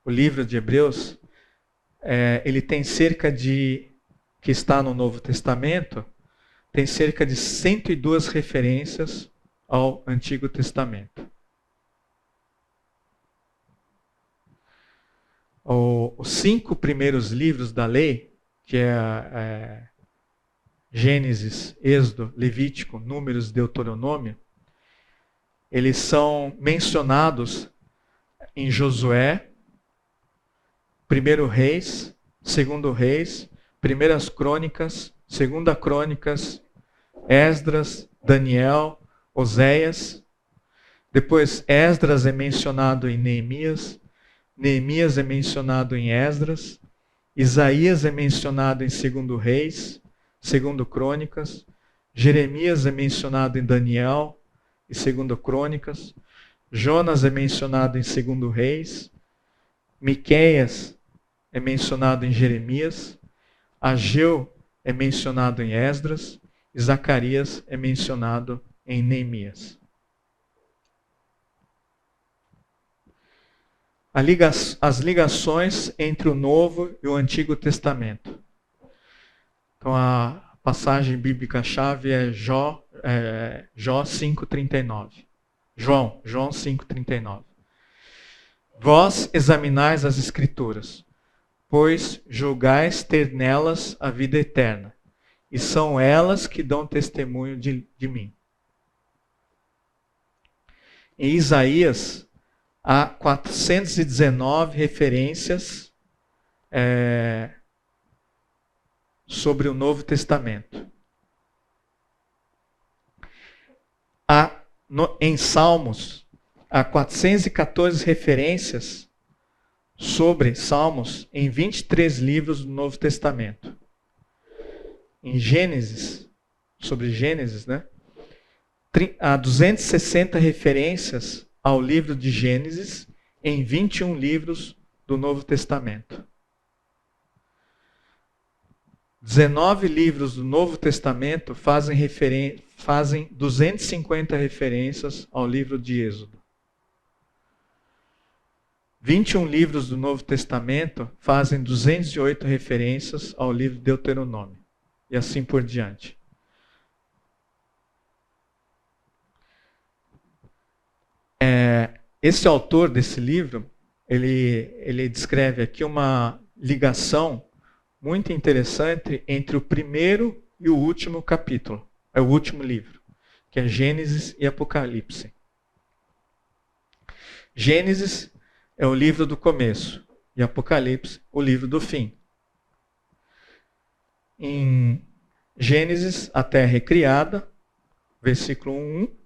o livro de Hebreus, ele tem que está no Novo Testamento, tem cerca de 102 referências ao Antigo Testamento. Os 5 primeiros livros da lei, que é Gênesis, Êxodo, Levítico, Números e Deuteronômio, eles são mencionados em Josué, 1 Reis, 2 Reis, 1 Crônicas, 2 Crônicas, Esdras, Daniel, Oséias. Depois Esdras é mencionado em Neemias, Neemias é mencionado em Esdras, Isaías é mencionado em 2 Reis, 2 Crônicas, Jeremias é mencionado em Daniel e 2 Crônicas, Jonas é mencionado em 2 Reis, Miqueias é mencionado em Jeremias, Ageu é mencionado em Esdras e Zacarias é mencionado em Neemias. As ligações entre o Novo e o Antigo Testamento. Então, a passagem bíblica-chave é Jó 5,39. João 5,39. Vós examinais as Escrituras, pois julgais ter nelas a vida eterna, e são elas que dão testemunho de mim. Em Isaías, há 419 referências sobre o Novo Testamento. Em Salmos, há 414 referências sobre Salmos em 23 livros do Novo Testamento. Em Gênesis, sobre Gênesis, há 260 referências ao livro de Gênesis em 21 livros do Novo Testamento. 19 livros do Novo Testamento fazem 250 referências ao livro de Êxodo. 21 livros do Novo Testamento fazem 208 referências ao livro de Deuteronômio. E assim por diante. Esse autor desse livro, ele descreve aqui uma ligação muito interessante entre o primeiro e o último capítulo. É o último livro, que é Gênesis e Apocalipse. Gênesis é o livro do começo e Apocalipse o livro do fim. Em Gênesis, a terra é criada, versículo 1.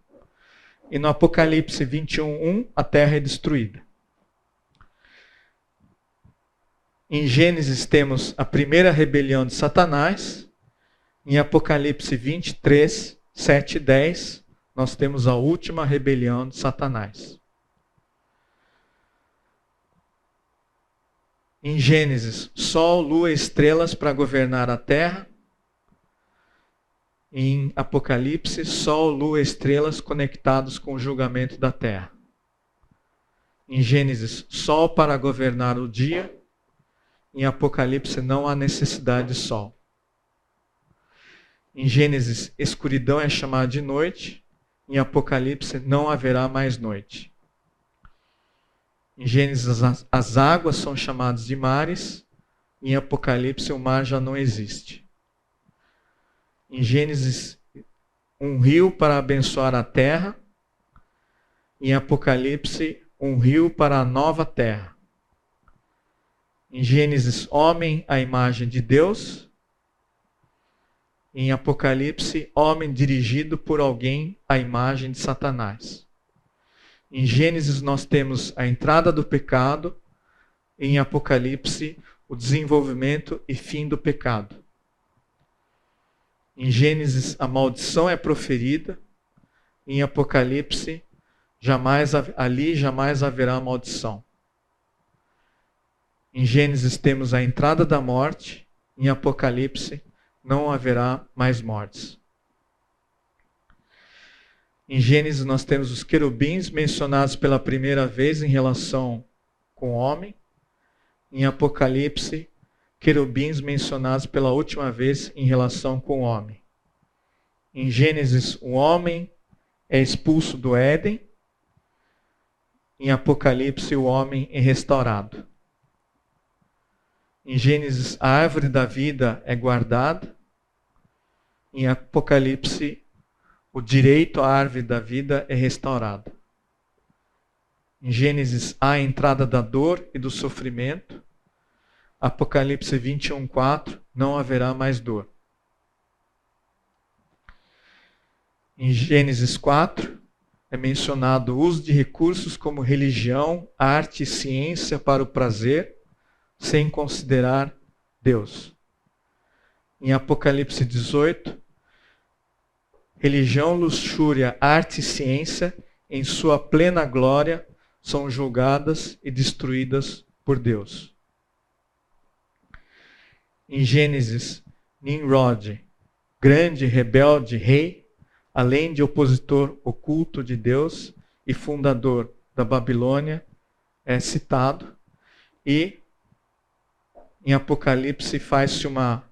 E no Apocalipse 21:1, a terra é destruída. Em Gênesis temos a primeira rebelião de Satanás. Em Apocalipse 23, 7 e 10, nós temos a última rebelião de Satanás. Em Gênesis, sol, lua e estrelas para governar a terra. Em Apocalipse, sol, lua e estrelas conectados com o julgamento da terra. Em Gênesis, sol para governar o dia. Em Apocalipse, não há necessidade de sol. Em Gênesis, escuridão é chamada de noite. Em Apocalipse, não haverá mais noite. Em Gênesis, as águas são chamadas de mares. Em Apocalipse, o mar já não existe. Em Gênesis, um rio para abençoar a terra. Em Apocalipse, um rio para a nova terra. Em Gênesis, homem à imagem de Deus. Em Apocalipse, homem dirigido por alguém à imagem de Satanás. Em Gênesis, nós temos a entrada do pecado. Em Apocalipse, o desenvolvimento e fim do pecado. Em Gênesis, a maldição é proferida. Em Apocalipse, ali jamais haverá maldição. Em Gênesis, temos a entrada da morte. Em Apocalipse, não haverá mais mortes. Em Gênesis, nós temos os querubins mencionados pela primeira vez em relação com o homem. Em Apocalipse, querubins mencionados pela última vez em relação com o homem. Em Gênesis, o homem é expulso do Éden. Em Apocalipse, o homem é restaurado. Em Gênesis, a árvore da vida é guardada. Em Apocalipse, o direito à árvore da vida é restaurado. Em Gênesis, há a entrada da dor e do sofrimento. Apocalipse 21:4, não haverá mais dor. Em Gênesis 4, é mencionado o uso de recursos como religião, arte e ciência para o prazer, sem considerar Deus. Em Apocalipse 18, religião, luxúria, arte e ciência, em sua plena glória, são julgadas e destruídas por Deus. Em Gênesis, Nimrod, grande rebelde rei, além de opositor oculto de Deus e fundador da Babilônia, é citado. E em Apocalipse faz-se uma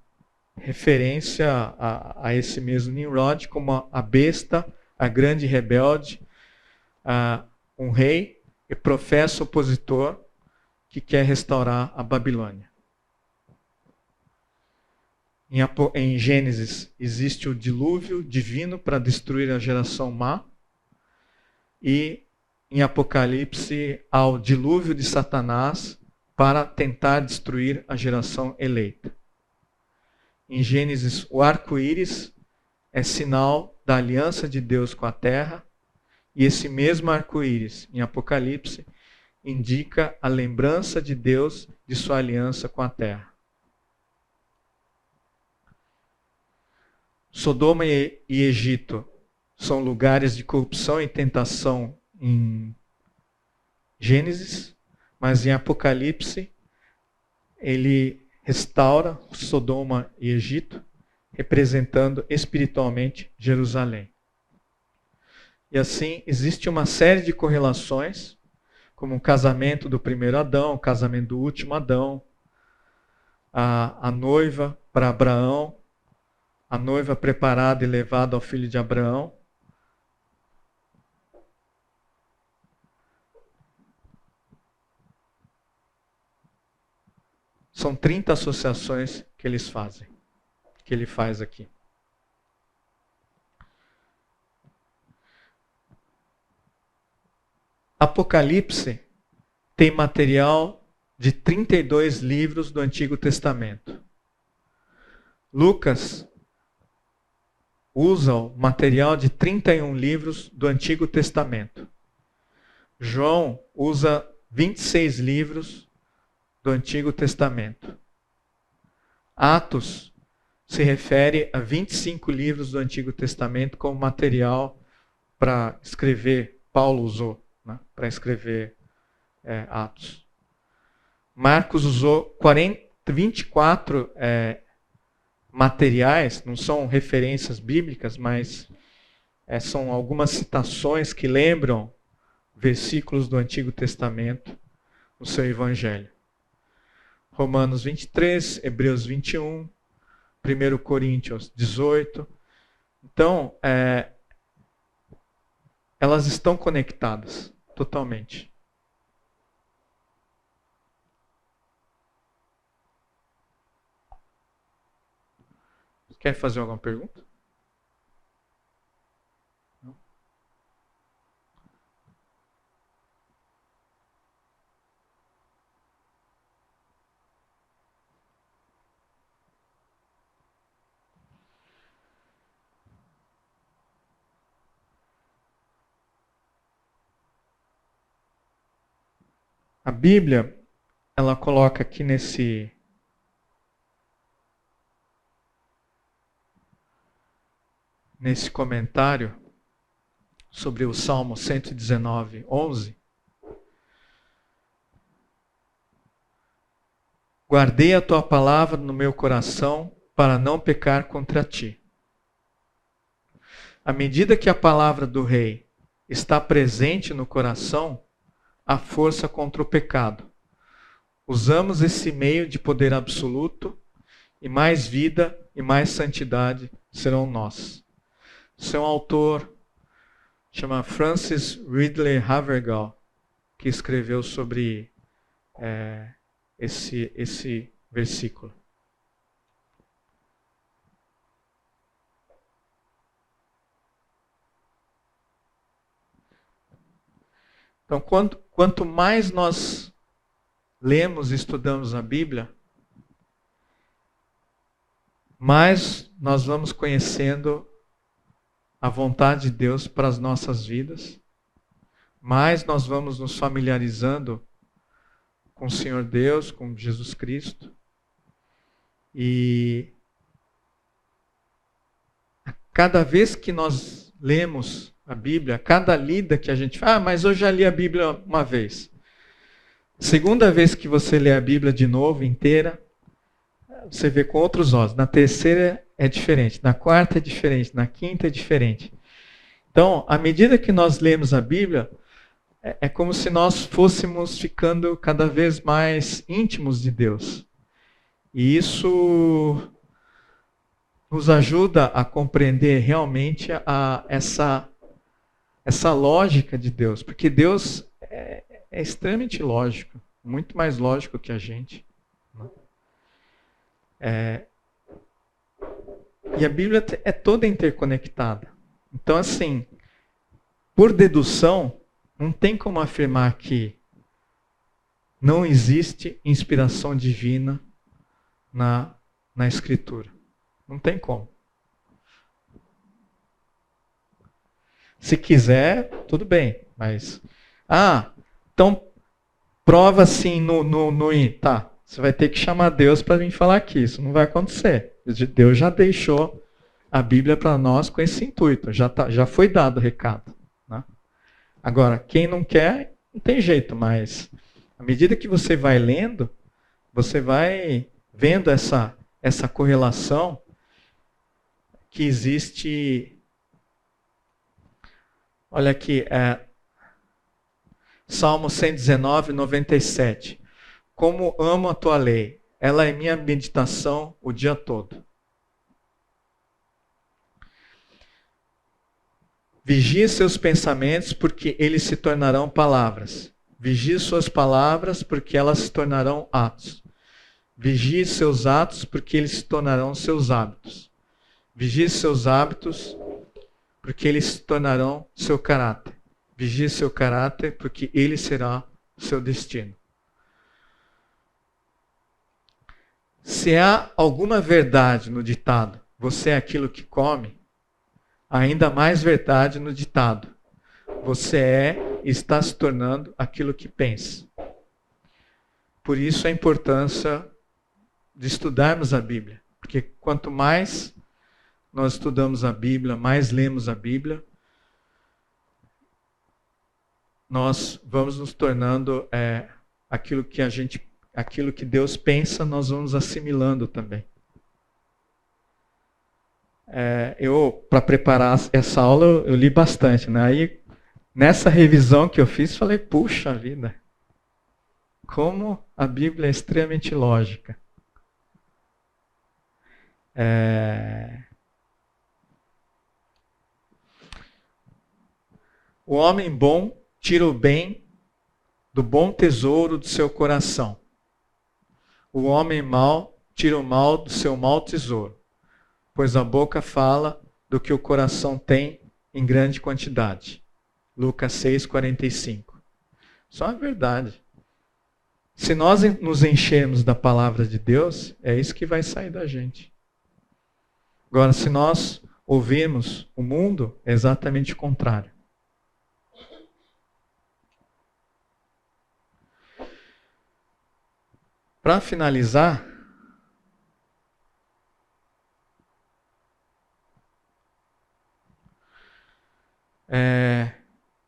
referência a esse mesmo Nimrod como a besta, a grande rebelde, um rei e professa opositor que quer restaurar a Babilônia. Em Gênesis existe o dilúvio divino para destruir a geração má. E em Apocalipse há o dilúvio de Satanás para tentar destruir a geração eleita. Em Gênesis, o arco-íris é sinal da aliança de Deus com a terra. E esse mesmo arco-íris, em Apocalipse, indica a lembrança de Deus de sua aliança com a terra. Sodoma e Egito são lugares de corrupção e tentação em Gênesis, mas em Apocalipse ele restaura Sodoma e Egito, representando espiritualmente Jerusalém. E assim existe uma série de correlações, como o casamento do primeiro Adão, o casamento do último Adão, a noiva para Abraão, a noiva preparada e levada ao filho de Abraão. São 30 associações que eles fazem, que ele faz aqui. Apocalipse tem material de 32 livros do Antigo Testamento. Lucas usa o material de 31 livros do Antigo Testamento. João usa 26 livros do Antigo Testamento. Atos se refere a 25 livros do Antigo Testamento como material para escrever, Paulo usou, né, para escrever Atos. Marcos usou 24 materiais, não são referências bíblicas, mas são algumas citações que lembram versículos do Antigo Testamento no seu evangelho. Romanos 23, Hebreus 21, 1 Coríntios 18. Então, elas estão conectadas totalmente. Quer fazer alguma pergunta? Não? A Bíblia, ela coloca aqui nesse comentário sobre o Salmo 119, 11. Guardei a tua palavra no meu coração para não pecar contra ti. À medida que a palavra do rei está presente no coração, há força contra o pecado. Usamos esse meio de poder absoluto e mais vida e mais santidade serão nós. Seu autor chama Francis Ridley Havergal, que escreveu sobre esse versículo. Então, quanto mais nós lemos e estudamos a Bíblia, mais nós vamos conhecendo a vontade de Deus para as nossas vidas, mais nós vamos nos familiarizando com o Senhor Deus, com Jesus Cristo. E cada vez que nós lemos a Bíblia, cada lida que a gente fala, mas eu já li a Bíblia uma vez. Segunda vez que você lê a Bíblia de novo, inteira, você vê com outros olhos. Na terceira é diferente, na quarta é diferente, na quinta é diferente. Então, à medida que nós lemos a Bíblia, é como se nós fôssemos ficando cada vez mais íntimos de Deus. E isso nos ajuda a compreender realmente essa lógica de Deus. Porque Deus é extremamente lógico, muito mais lógico que a gente. E a Bíblia é toda interconectada. Então, assim, por dedução, não tem como afirmar que não existe inspiração divina na Escritura. Não tem como. Se quiser, tudo bem. Mas, então prova assim tá. Você vai ter que chamar Deus para vir falar aqui. Isso não vai acontecer. Deus já deixou a Bíblia para nós com esse intuito. Já foi dado o recado. Né? Agora, quem não quer, não tem jeito. Mas, à medida que você vai lendo, você vai vendo essa correlação que existe. Olha aqui, Salmo 119, 97. Como amo a tua lei, ela é minha meditação o dia todo. Vigie seus pensamentos, porque eles se tornarão palavras. Vigie suas palavras, porque elas se tornarão atos. Vigie seus atos, porque eles se tornarão seus hábitos. Vigie seus hábitos, porque eles se tornarão seu caráter. Vigie seu caráter, porque ele será o seu destino. Se há alguma verdade no ditado, você é aquilo que come, ainda mais verdade no ditado: você é e está se tornando aquilo que pensa. Por isso a importância de estudarmos a Bíblia. Porque quanto mais nós estudamos a Bíblia, mais lemos a Bíblia, nós vamos nos tornando aquilo que Deus pensa, nós vamos assimilando também. Para preparar essa aula, eu li bastante, né? Aí, nessa revisão que eu fiz, falei, puxa vida, como a Bíblia é extremamente lógica. O homem bom tira o bem do bom tesouro do seu coração. O homem mau tira o mal do seu mau tesouro, pois a boca fala do que o coração tem em grande quantidade. Lucas 6:45. Só a verdade. Se nós nos enchermos da palavra de Deus, é isso que vai sair da gente. Agora, se nós ouvirmos o mundo, é exatamente o contrário. Para finalizar,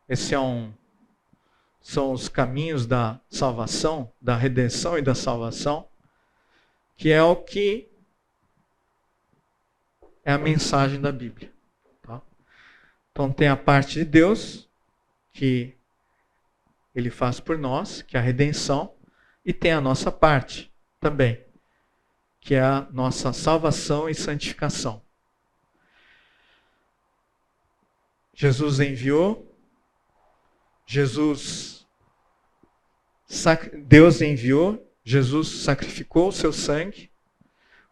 esses são os caminhos da salvação, da redenção e da salvação, que é o que é a mensagem da Bíblia. Tá? Então tem a parte de Deus, que Ele faz por nós, que é a redenção, e tem a nossa parte também, que é a nossa salvação e santificação. Jesus enviou, Deus enviou, Jesus sacrificou o seu sangue,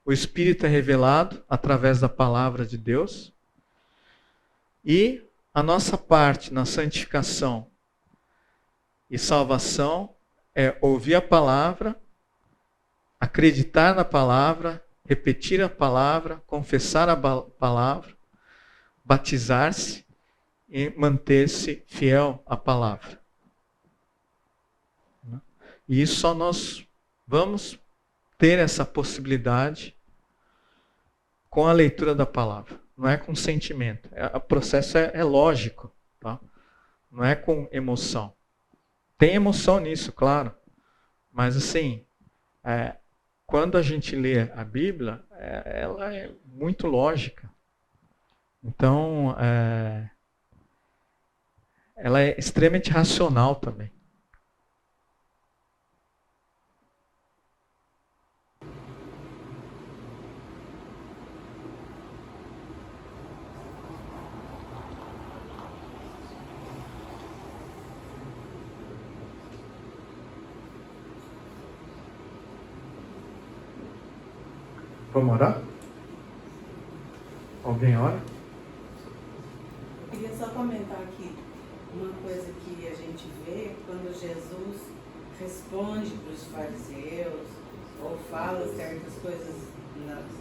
o Espírito é revelado através da palavra de Deus, e a nossa parte na santificação e salvação é ouvir a palavra, acreditar na palavra, repetir a palavra, confessar a palavra, batizar-se e manter-se fiel à palavra. E isso só nós vamos ter essa possibilidade com a leitura da palavra. Não é com sentimento. O processo é lógico. Tá? Não é com emoção. Tem emoção nisso, claro. Mas assim, quando a gente lê a Bíblia, ela é muito lógica. Então, ela é extremamente racional também. Vamos orar? Alguém ora? Eu queria só comentar aqui uma coisa que a gente vê quando Jesus responde para os fariseus ou fala certas coisas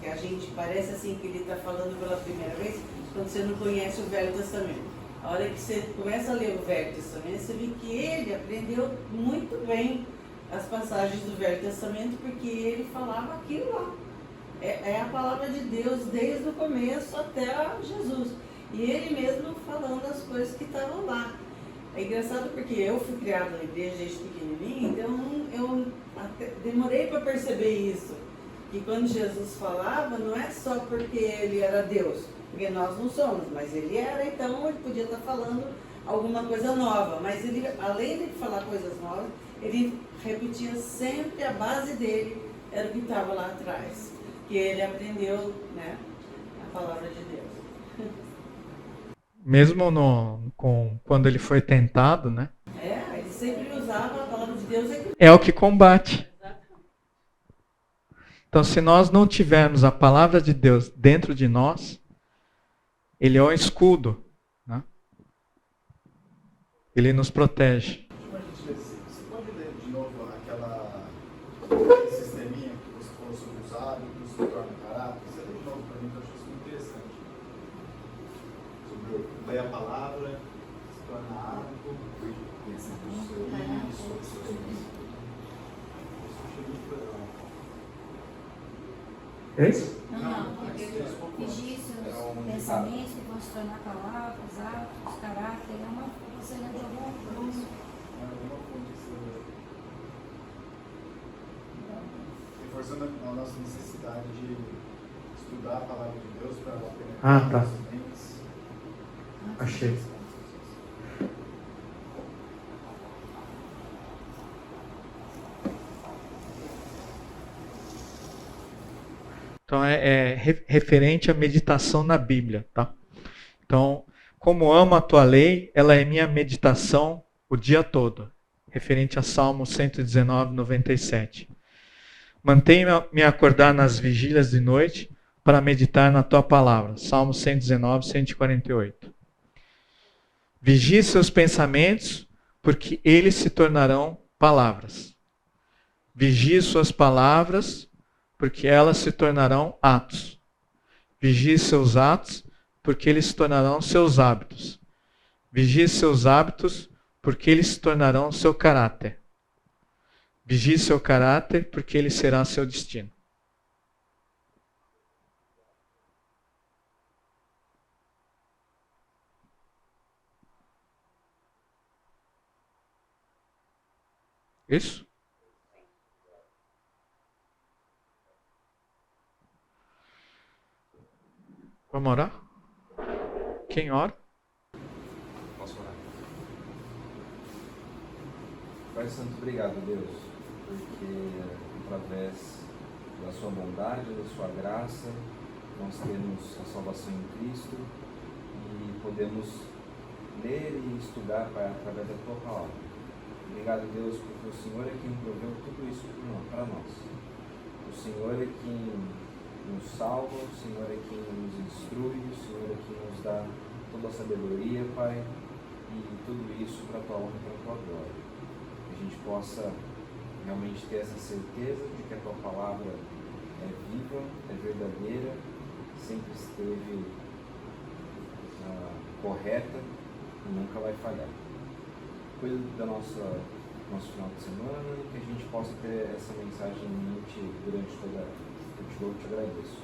que a gente parece assim que ele está falando pela primeira vez quando você não conhece o Velho Testamento. A hora que você começa a ler o Velho Testamento, você vê que ele aprendeu muito bem as passagens do Velho Testamento porque ele falava aquilo lá. É a palavra de Deus desde o começo até Jesus. E ele mesmo falando as coisas que estavam lá. É engraçado porque eu fui criada na igreja desde pequenininha, então eu demorei para perceber isso. Que quando Jesus falava, não é só porque ele era Deus, porque nós não somos, mas ele era, então ele podia estar falando alguma coisa nova. Mas ele, além de falar coisas novas, ele repetia sempre a base dele, era o que estava lá atrás. Que ele aprendeu, né, a palavra de Deus. Mesmo quando ele foi tentado, né? Ele sempre usava a palavra de Deus. É o que combate. Então, se nós não tivermos a palavra de Deus dentro de nós, ele é um escudo, né? Ele nos protege. Você pode ler de novo aquele sisteminha que você falou sobre os hábitos, se torna caráter? Você lê de novo para mim, que eu acho isso muito interessante. lê a palavra, se torna hábito. Isso, achei muito legal. É isso? Não, vigir seus pensamentos que vão se tornar palavras, atos, caráter, é uma você lê de alguma coisa. Reforçando a nossa necessidade de estudar a palavra de Deus para penetrar Ah, tá. nossas mentes. Achei. Então referente à meditação na Bíblia, tá? Então, como amo a tua lei, ela é minha meditação o dia todo. Referente a Salmo 119, 97. Mantenha-me acordar nas vigílias de noite para meditar na tua palavra. Salmo 119, 148. Vigie seus pensamentos, porque eles se tornarão palavras. Vigie suas palavras, porque elas se tornarão atos. Vigie seus atos, porque eles se tornarão seus hábitos. Vigie seus hábitos, porque eles se tornarão seu caráter. Vigie seu caráter, porque ele será seu destino. Isso? Vamos orar? Quem ora? Posso orar? Pai Santo, obrigado, Deus, porque através da sua bondade, da sua graça, nós temos a salvação em Cristo e podemos ler e estudar, Pai, através da tua palavra. Obrigado, Deus, porque o Senhor é quem proveu tudo isso para nós. O Senhor é quem nos salva, o Senhor é quem nos instrui, o Senhor é quem nos dá toda a sabedoria, Pai, e tudo isso para a tua honra e para a tua glória. Que a gente possa realmente ter essa certeza de que a tua palavra é viva, é verdadeira, sempre esteve correta e nunca vai falhar. Cuida do nosso final de semana e que a gente possa ter essa mensagem em mente durante toda a... Eu te agradeço.